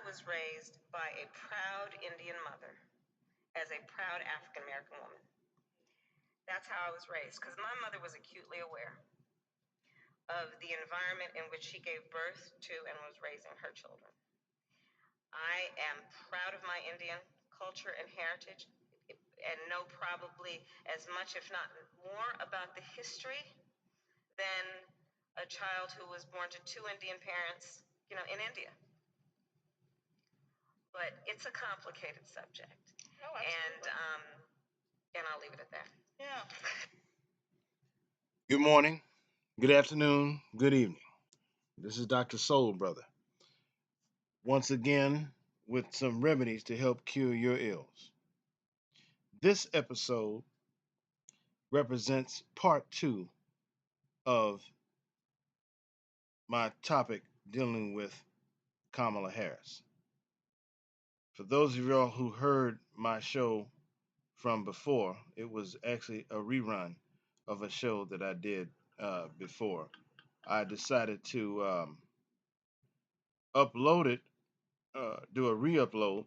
was raised by a proud Indian mother as a proud African American woman. That's how I was raised, because my mother was acutely aware of the environment in which she gave birth to and was raising her children. I am proud of my Indian culture and heritage and know probably as much, if not more, about the history than a child who was born to two Indian parents, in India. But it's a complicated subject. Oh, and I'll leave it at that. Yeah. Good morning, good afternoon, good evening. This is Dr. Soul Brother, once again with some remedies to help cure your ills. This episode represents part two of my topic dealing with Kamala Harris. For those of y'all who heard my show from before, it was actually a rerun of a show that I did before. I decided to upload it, do a re upload,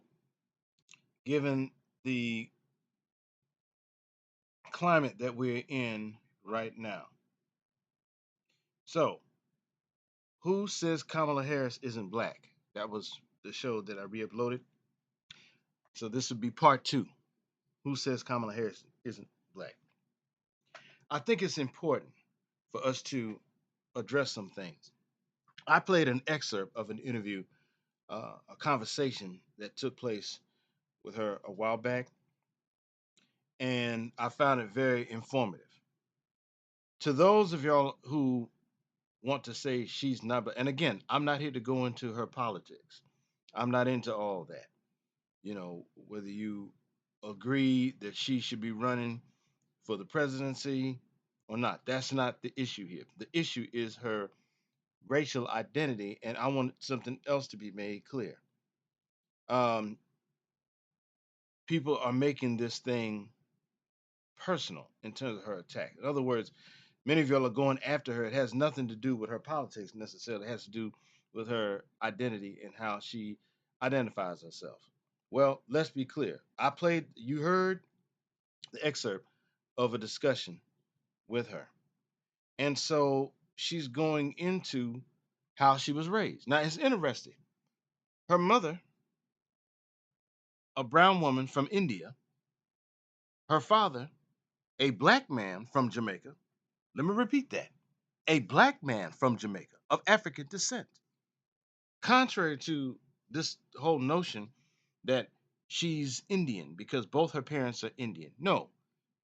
given the climate that we're in right now. So, who says Kamala Harris isn't black? That was the show that I re-uploaded. So this would be part two. Who says Kamala Harris isn't black? I think it's important for us to address some things. I played an excerpt of an interview, a conversation that took place with her a while back, and I found it very informative. To those of y'all who want to say she's not, and again, I'm not here to go into her politics. I'm not into all that. Whether you agree that she should be running for the presidency or not, that's not the issue here. The issue is her racial identity, and I want something else to be made clear. Um, People are making this thing personal in terms of her attack. In other words, many of y'all are going after her. It has nothing to do with her politics necessarily. It has to do with her identity and how she identifies herself. Well, let's be clear. You heard the excerpt of a discussion with her. And so she's going into how she was raised. Now, it's interesting. Her mother, a brown woman from India, her father, a black man from Jamaica. Let me repeat that, a black man from Jamaica of African descent. Contrary to this whole notion that she's Indian because both her parents are Indian. No,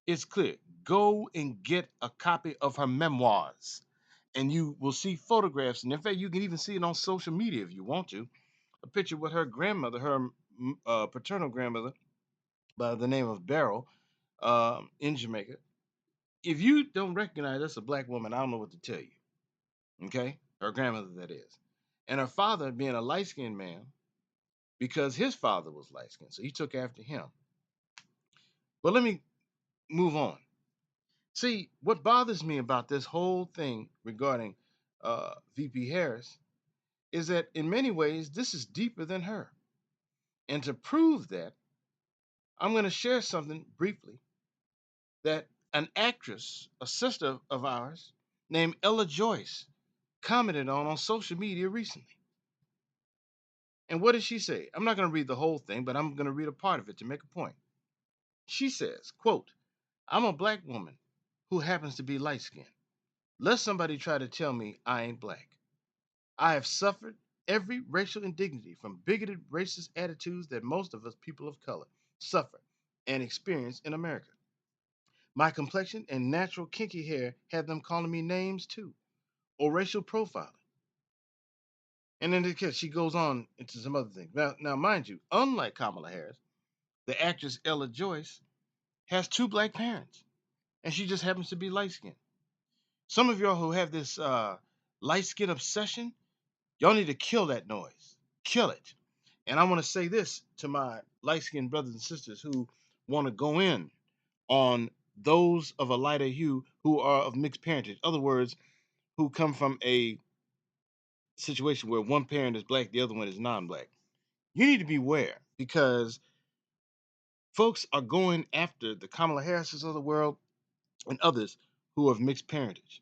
it's clear. Go and get a copy of her memoirs, and you will see photographs. And in fact, you can even see it on social media if you want to. A picture with her grandmother, her paternal grandmother, by the name of Beryl, in Jamaica. If you don't recognize that's a black woman, I don't know what to tell you. Okay, her grandmother, that is, and her father being a light skinned man because his father was light skinned, so he took after him. But let me move on. See, what bothers me about this whole thing regarding VP Harris is that in many ways this is deeper than her. And to prove that, I'm going to share something briefly that an actress, a sister of ours, named Ella Joyce, commented on social media recently. And what did she say? I'm not going to read the whole thing, but I'm going to read a part of it to make a point. She says, quote, I'm a black woman who happens to be light skinned. Let somebody try to tell me I ain't black. I have suffered every racial indignity from bigoted racist attitudes that most of us people of color suffer and experience in America. My complexion and natural kinky hair had them calling me names too, or racial profiling. And then she goes on into some other things. Now, mind you, unlike Kamala Harris, the actress Ella Joyce has two black parents, and she just happens to be light skinned. Some of y'all who have this light skin obsession, y'all need to kill that noise. Kill it. And I want to say this to my light skinned brothers and sisters who want to go in on those of a lighter hue who are of mixed parentage. In other words, who come from a situation where one parent is black, the other one is non black. You need to beware because folks are going after the Kamala Harrises of the world and others who have mixed parentage.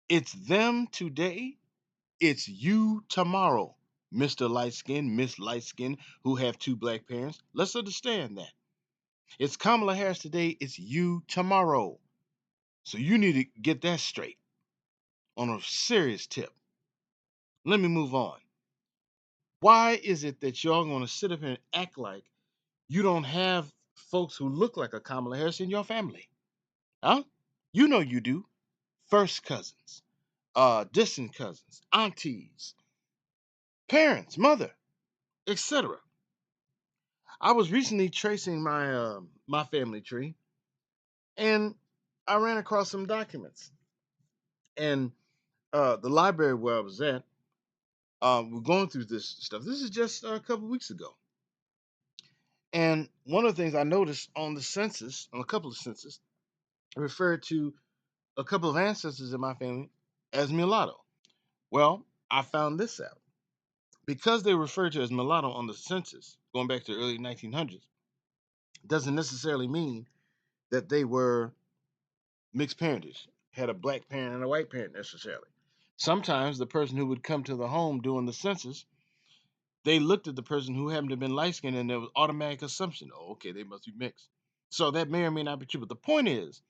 It's them today, it's you tomorrow, Mr. Light Skin, Miss Light Skin, who have two black parents. Let's understand that. It's Kamala Harris today, it's you tomorrow. So you need to get that straight on a serious tip. Let me move on. Why is it that y'all gonna sit up here and act like you don't have folks who look like a Kamala Harris in your family? Huh? You know you do. First cousins, distant cousins, aunties, parents, mother, etc. I was recently tracing my family tree, and I ran across some documents. And the library where I was at, we're going through this stuff. This is just a couple weeks ago. And one of the things I noticed on the census, on a couple of census, referred to a couple of ancestors in my family as mulatto. Well, I found this out. Because they referred to as mulatto on the census, going back to the early 1900s, doesn't necessarily mean that they were mixed parentage, had a black parent and a white parent necessarily. Sometimes the person who would come to the home doing the census, they looked at the person who happened to have been light skinned and there was automatic assumption, oh, okay, they must be mixed. So that may or may not be true. But the point is,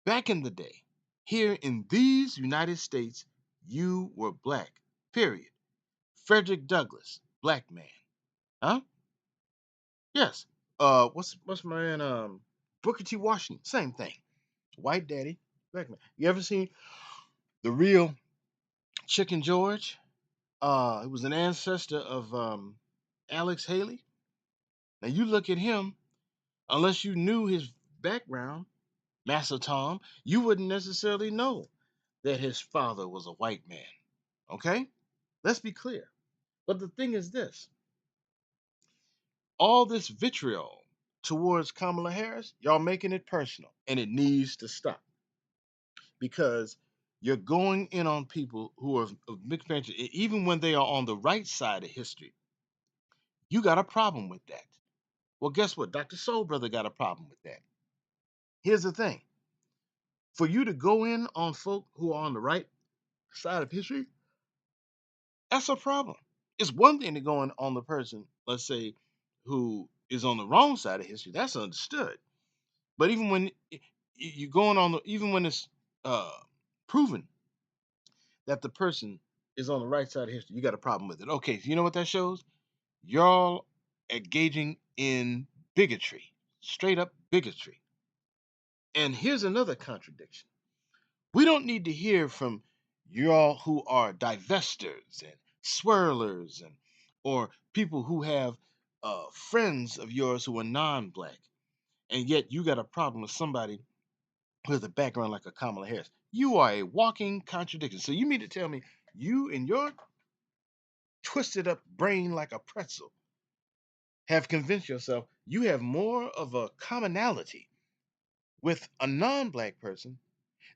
back in the day, here in these United States, you were black. Period. Frederick Douglass, black man. Huh? Yes. What's my man? Booker T. Washington, same thing. White daddy, black man. You ever seen the real Chicken George? He was an ancestor of Alex Haley. Now you look at him, unless you knew his background, Massa Tom, you wouldn't necessarily know that his father was a white man. Okay? Let's be clear. But the thing is this, all this vitriol towards Kamala Harris, y'all making it personal, and it needs to stop because you're going in on people who are of mixed parentage, even when they are on the right side of history. You got a problem with that. Well, guess what? Dr. Soul Brother got a problem with that. Here's the thing, for you to go in on folk who are on the right side of history, that's a problem. It's one thing to go in on the person, let's say, who is on the wrong side of history. That's understood. But even when you're going on, even when it's uh, proven that the person is on the right side of history, you got a problem with it. Okay, so you know what that shows? Y'all engaging in bigotry, straight up bigotry. And here's another contradiction. We don't need to hear from y'all who are divestors and swirlers and or people who have friends of yours who are non-black, and yet you got a problem with somebody who has a background like a Kamala Harris. You are a walking contradiction. So you mean to tell me you in your twisted up brain like a pretzel have convinced yourself you have more of a commonality with a non-black person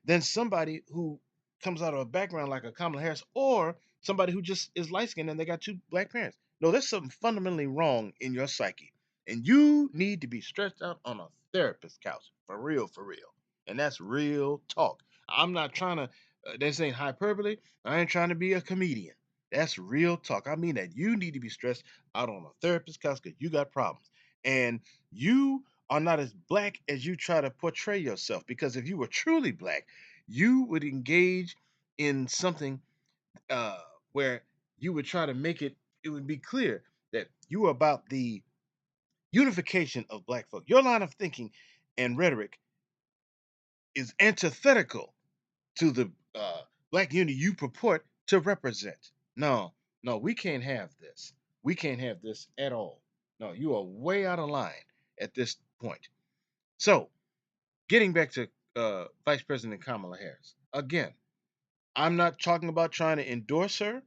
than somebody who comes out of a background like a Kamala Harris or somebody who just is light skinned and they got two black parents. No, there's something fundamentally wrong in your psyche. And you need to be stretched out on a therapist couch. For real, for real. And that's real talk. I'm not trying to, this ain't hyperbole. I ain't trying to be a comedian. That's real talk. I mean that you need to be stressed out on a therapist couch because you got problems. And you are not as black as you try to portray yourself. Because if you were truly black, you would engage in something uh, where you would try to make it, it would be clear that you are about the unification of black folk. Your line of thinking and rhetoric is antithetical to the black unity you purport to represent. No, no, we can't have this. We can't have this at all. No, you are way out of line at this point. So, getting back to Vice President Kamala Harris, again, I'm not talking about trying to endorse her.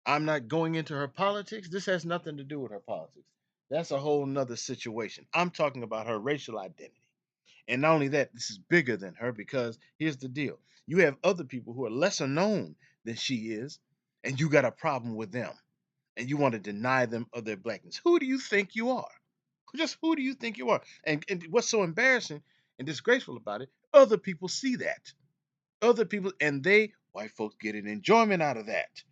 I'm not going into her politics. This has nothing to do with her politics. That's a whole nother situation. I'm talking about her racial identity. And not only that, this is bigger than her because here's the deal. You have other people who are lesser known than she is, and you got a problem with them. and you want to deny them of their blackness. Who do you think you are? Just who do you think you are? And what's so embarrassing and disgraceful about it, other people see that. Other people, and white folks, get an enjoyment out of that.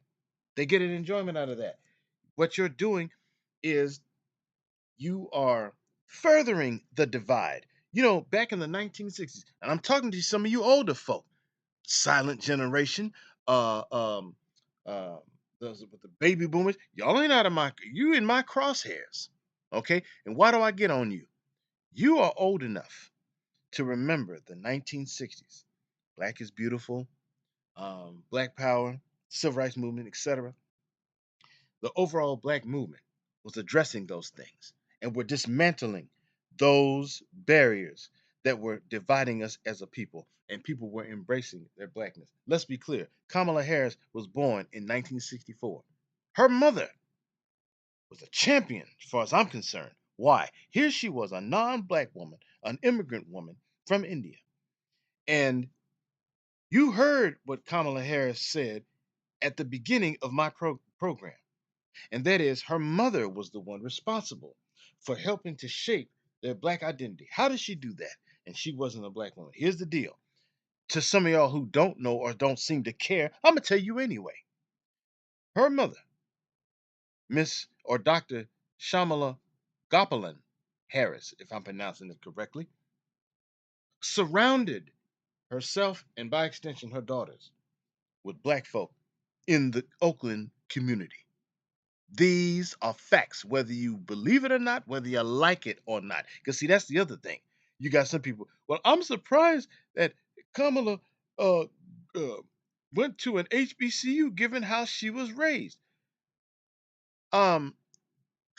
They get an enjoyment out of that. What you're doing is you are furthering the divide. Back in the 1960s, and I'm talking to some of you older folk, silent generation, uh, um, uh, those with the baby boomers, y'all ain't out of you in my crosshairs, okay? And why do I get on you? You are old enough to remember the 1960s. Black is beautiful, Black Power, Civil Rights Movement, etc. The overall Black movement was addressing those things, and we're dismantling those barriers that were dividing us as a people, and people were embracing their Blackness. Let's be clear, Kamala Harris was born in 1964. Her mother was a champion, as far as I'm concerned. Why? Here she was, a non Black woman, an immigrant woman from India. And you heard what Kamala Harris said at the beginning of my program, and that is her mother was the one responsible for helping to shape their Black identity. How did she do that? And she wasn't a Black woman. Here's the deal. To some of y'all who don't know or don't seem to care, I'm going to tell you anyway. Her mother, Miss or Dr. Shamala Gopalan Harris, if I'm pronouncing it correctly, surrounded herself and by extension her daughters with Black folk in the Oakland community. These are facts, whether you believe it or not, whether you like it or not. Because see, that's the other thing. You got some people. Well, I'm surprised that Kamala uh, uh, went to an HBCU, given how she was raised. Um,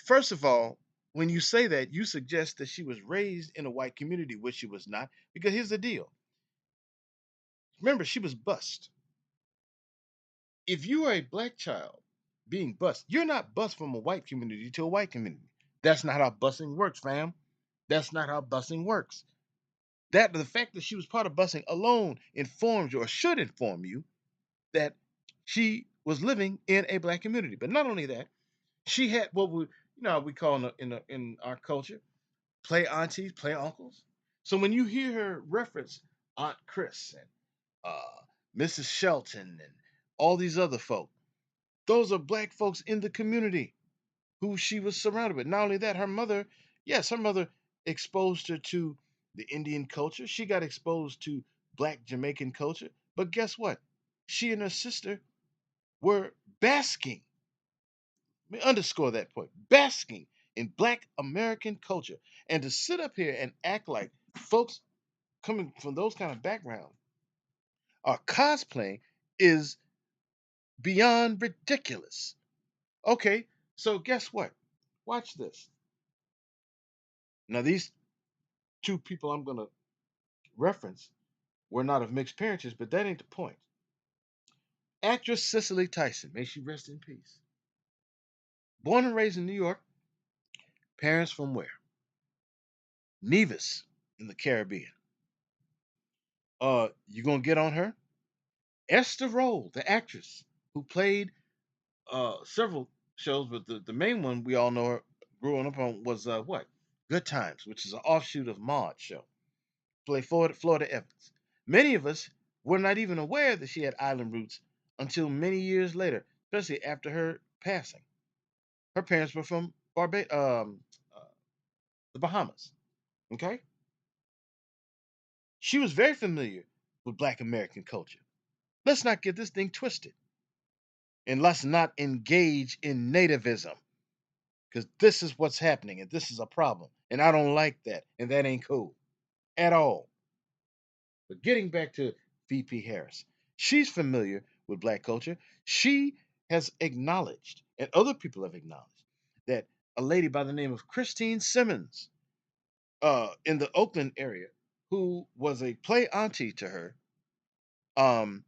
First of all, when you say that, you suggest that she was raised in a white community, which she was not. Because here's the deal. Remember, she was bused. If you are a Black child being bused, you're not bused from a white community to a white community. That's not how busing works, fam. That's not how busing works. That the fact that she was part of busing alone informs you, or should inform you, that she was living in a Black community. But not only that, she had what we call in our culture play aunties, play uncles. So when you hear her reference Aunt Chris and Mrs. Shelton and all these other folk, those are Black folks in the community who she was surrounded with. Not only that, her mother, yes, her mother exposed her to the Indian culture. She got exposed to Black Jamaican culture. But guess what? She and her sister were basking. Let me underscore that point, basking in Black American culture. And to sit up here and act like folks coming from those kind of backgrounds are cosplaying is beyond ridiculous. Okay, so guess what? Watch this. Now, these two people I'm going to reference were not of mixed parentage, but that ain't the point. Actress Cicely Tyson, may she rest in peace. Born and raised in New York, parents from where? Nevis in the Caribbean. You gonna get on her? Esther Rolle, the actress who played several shows, but the main one we all know her growing up on was what? Good Times, which is an offshoot of Maud's show. Played Florida Evans. Many of us were not even aware that she had island roots until many years later, especially after her passing. Her parents were from uh, the Bahamas. Okay, she was very familiar with Black American culture. Let's not get this thing twisted, and let's not engage in nativism, because this is what's happening, and this is a problem, and I don't like that, and that ain't cool at all. But getting back to VP Harris, she's familiar with Black culture. She has acknowledged, and other people have acknowledged, that a lady by the name of Christine Simmons in the Oakland area, who was a play auntie to her, um,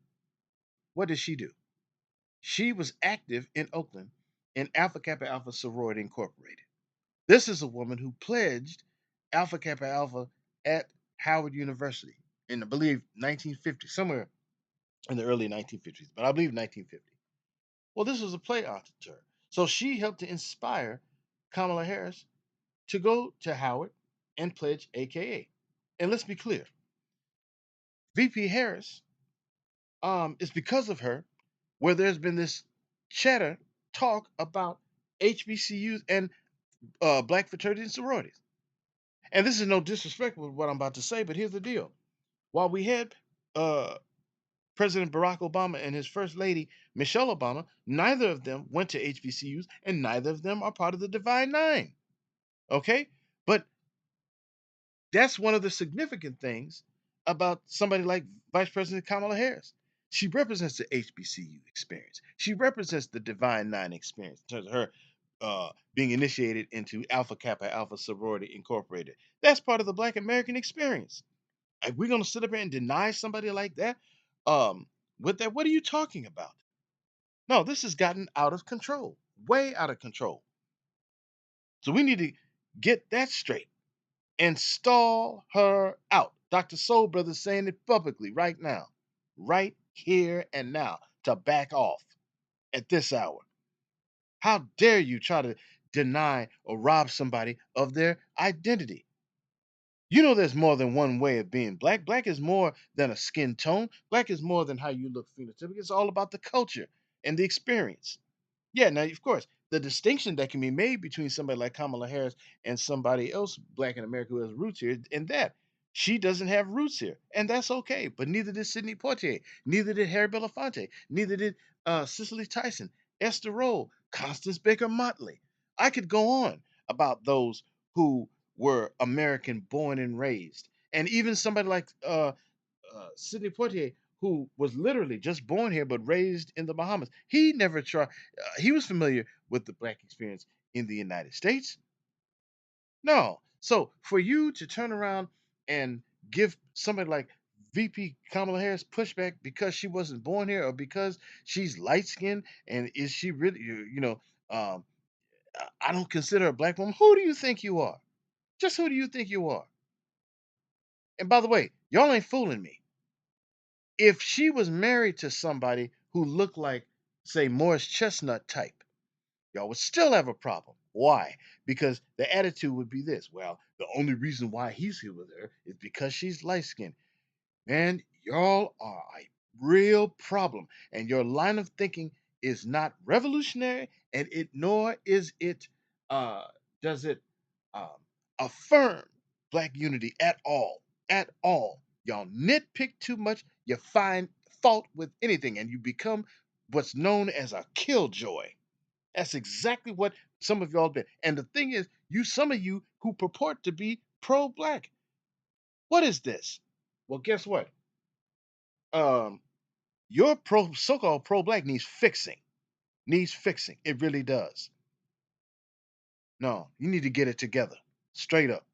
what did she do? She was active in Oakland in Alpha Kappa Alpha Sorority Incorporated. This is a woman who pledged Alpha Kappa Alpha at Howard University in, I believe, 1950, somewhere in the early 1950s, but I believe 1950. Well, this was a play auntie to her. So she helped to inspire Kamala Harris to go to Howard and pledge AKA. And let's be clear, VP Harris, it's because of her where there's been this chatter talk about HBCUs and black fraternities and sororities. And this is no disrespect with what I'm about to say, but here's the deal. While we had uh, President Barack Obama and his first lady, Michelle Obama, neither of them went to HBCUs and neither of them are part of the Divine Nine. Okay? But that's one of the significant things about somebody like Vice President Kamala Harris. She represents the HBCU experience. She represents the Divine Nine experience in terms of her being initiated into Alpha Kappa Alpha Sorority Incorporated. That's part of the Black American experience. Are we going to sit up here and deny somebody like that? Um, with that, what are you talking about? No, this has gotten out of control, way out of control. So we need to get that straight. Install her out. Dr. Soul Brother saying it publicly right now, right here and now, to back off at this hour. How dare you try to deny or rob somebody of their identity? You know, there's more than one way of being black. Black is more than a skin tone. Black is more than how you look phenotypically. It's all about the culture and the experience. Yeah, now of course, the distinction that can be made between somebody like Kamala Harris and somebody else black in America who has roots here, in that she doesn't have roots here, and that's okay. But neither did Sidney Poitier, neither did Harry Belafonte, neither did Cicely Tyson, Esther Rolle, Constance Baker Motley. I could go on about those who were American born and raised, and even somebody like Sidney Poitier, who was literally just born here but raised in the Bahamas. He never tried. He was familiar with the black experience in the United States. No. So for you to turn around and give somebody like VP Kamala Harris pushback because she wasn't born here or because she's light skinned and is she really, um, I don't consider her a black woman. Who do you think you are? Just who do you think you are? And by the way, y'all ain't fooling me. If she was married to somebody who looked like, say, Morris Chestnut type, y'all would still have a problem. Why? Because the attitude would be this: well, the only reason why he's here with her is because she's light skinned. Man, y'all are a real problem. And your line of thinking is not revolutionary, and it nor is it uh does it um affirm black unity at all. At all. Y'all nitpick too much, you find fault with anything, and you become what's known as a killjoy. That's exactly what some of y'all been. And the thing is, some of you who purport to be pro-black. What is this? Well, guess what? Um, your so-called pro-black needs fixing. Needs fixing. It really does. No, you need to get it together. Straight up.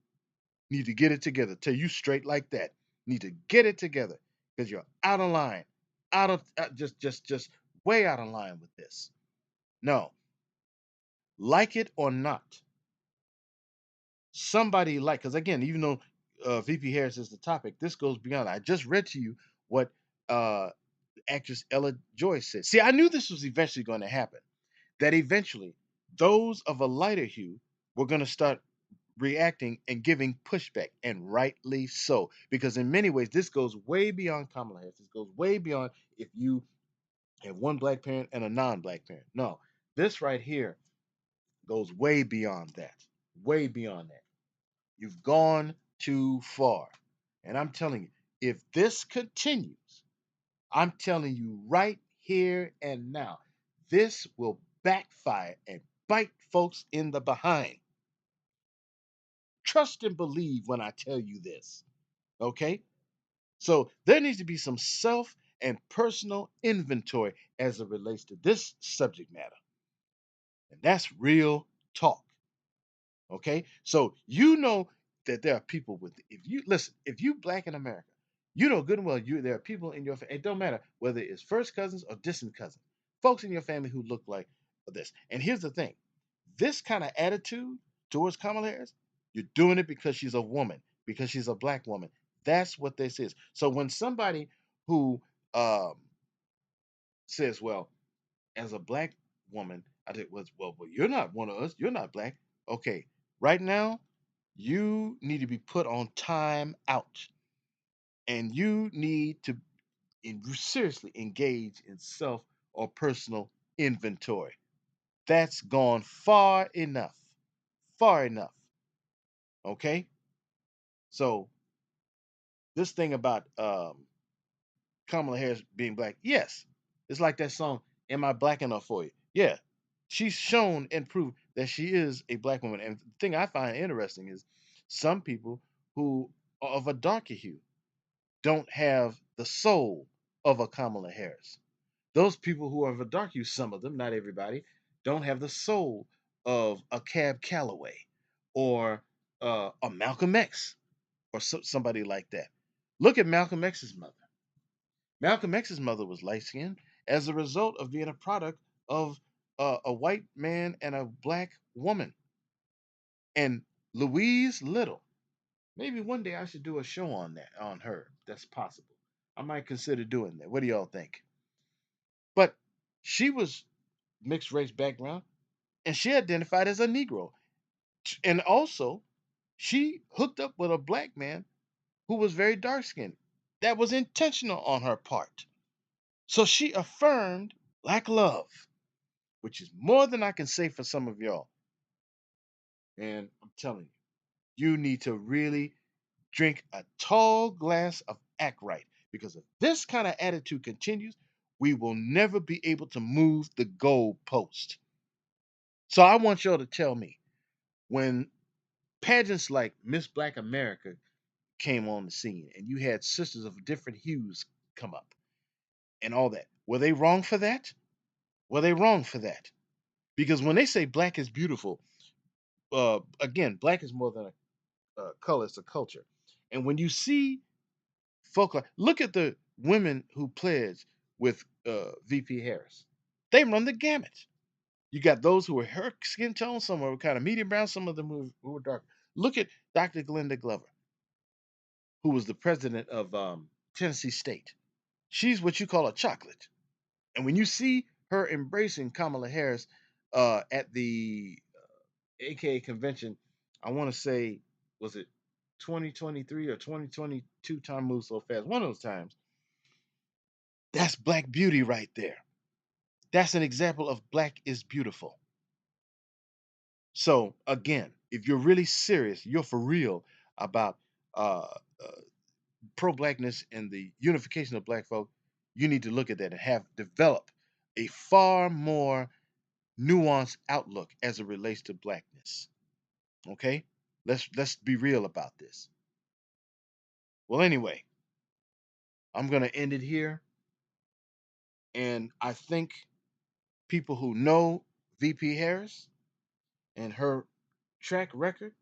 Need to get it together. Tell you straight like that. Need to get it together because you're out of line. Out of just way out of line with this. No, like it or not, somebody like, because again, even though VP Harris is the topic, this goes beyond. I just read to you what actress Ella Joy said. See, I knew this was eventually going to happen. That eventually those of a lighter hue were going to start reacting and giving pushback, and rightly so, because in many ways this goes way beyond Kamala Harris. This goes way beyond if you have one black parent and a non-black parent. No, this right here goes way beyond that. Way beyond that. You've gone too far. And I'm telling you, if this continues, I'm telling you right here and now, this will backfire and bite folks in the behind. Trust and believe when I tell you this. Okay? So there needs to be some self and personal inventory as it relates to this subject matter. And that's real talk. Okay, so you know that there are people with, if you listen, if you black in America, you know good and well there are people in your family. It don't matter whether it's first cousins or distant cousins, folks in your family who look like this. And here's the thing: this kind of attitude towards Kamala Harris, you're doing it because she's a woman, because she's a black woman. That's what this is. So when somebody who um, says, "Well, as a black woman, I did was well, you're not one of us. You're not black. Okay, right now, you need to be put on time out, and you need to seriously engage in self or personal inventory. That's gone far enough. Far enough. Okay? So this thing about Kamala Harris being black, yes. It's like that song, Am I Black Enough for You? Yeah. She's shown and proved that she is a black woman. And the thing I find interesting is some people who are of a darker hue don't have the soul of a Kamala Harris. Those people who are of a dark hue, some of them, not everybody, don't have the soul of a Cab Calloway or a Malcolm X or somebody like that. Look at Malcolm X's mother. Malcolm X's mother was light skinned as a result of being a product of a white man and a black woman. And Louise Little, maybe one day I should do a show on that, on her. That's possible. I might consider doing that. What do y'all think? But she was mixed race background and she identified as a Negro. And also, she hooked up with a black man who was very dark skinned. That was intentional on her part. So she affirmed black love, which is more than I can say for some of y'all. And I'm telling you, you need to really drink a tall glass of act right. Because if this kind of attitude continues, we will never be able to move the goalpost. So I want y'all to tell me when pageants like Miss Black America came on the scene and you had sisters of different hues come up and all that, were they wrong for that? Were they wrong for that? Because when they say black is beautiful, again, black is more than a color, it's a culture. And when you see folk, look at the women who pledged with VP Harris. They run the gamut. You got those who were her skin tone, some were kind of medium brown, some of them who were dark. Look at Dr. Glenda Glover, who was the president of Tennessee State. She's what you call a chocolate. And when you see her embracing Kamala Harris at the AKA convention, I want to say, was it 2023 or 2022? Time moves so fast. One of those times. That's black beauty right there. That's an example of black is beautiful. So again, if you're really serious, you're for real about uh, uh, pro-blackness and the unification of black folk, you need to look at that and have develop a far more nuanced outlook as it relates to blackness. Okay, let's be real about this. Well, anyway, I'm gonna end it here, and I think people who know VP Harris and her track record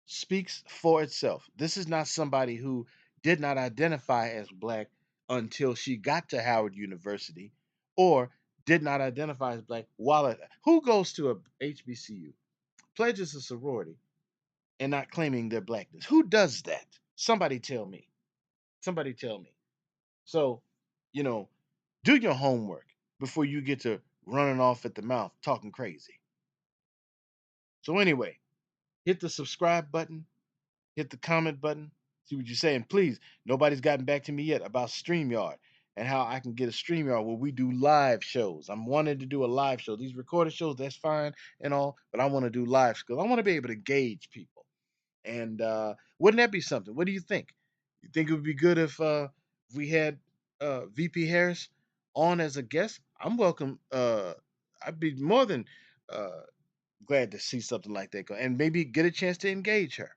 speaks for itself. This is not somebody who did not identify as black until she got to Howard University or did not identify as black while at who goes to a HBCU, pledges a sorority, and not claiming their blackness. Who does that? Somebody tell me. Somebody tell me. So, you know, do your homework before you get to running off at the mouth talking crazy. So anyway, hit the subscribe button, hit the comment button, see what you're saying. Please, nobody's gotten back to me yet about StreamYard and how I can get a StreamYard where we do live shows. I'm wanting to do a live show. These recorded shows, that's fine and all, but I want to do live because I want to be able to gauge people. And wouldn't that be something? What do you think? You think it would be good if we had VP Harris on as a guest? I'm welcome. I'd be more than uh, glad to see something like that go, and maybe get a chance to engage her.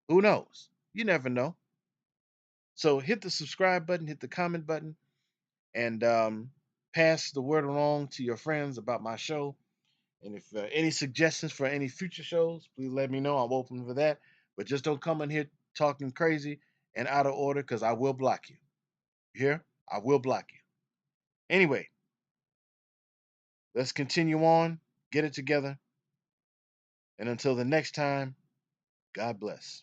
Who knows? You never know. So hit the subscribe button, hit the comment button, and pass the word along to your friends about my show. And if any suggestions for any future shows, please let me know. I'm open for that. But just don't come in here talking crazy and out of order because I will block you. You hear? I will block you. Anyway, let's continue on, get it together. And until the next time, God bless.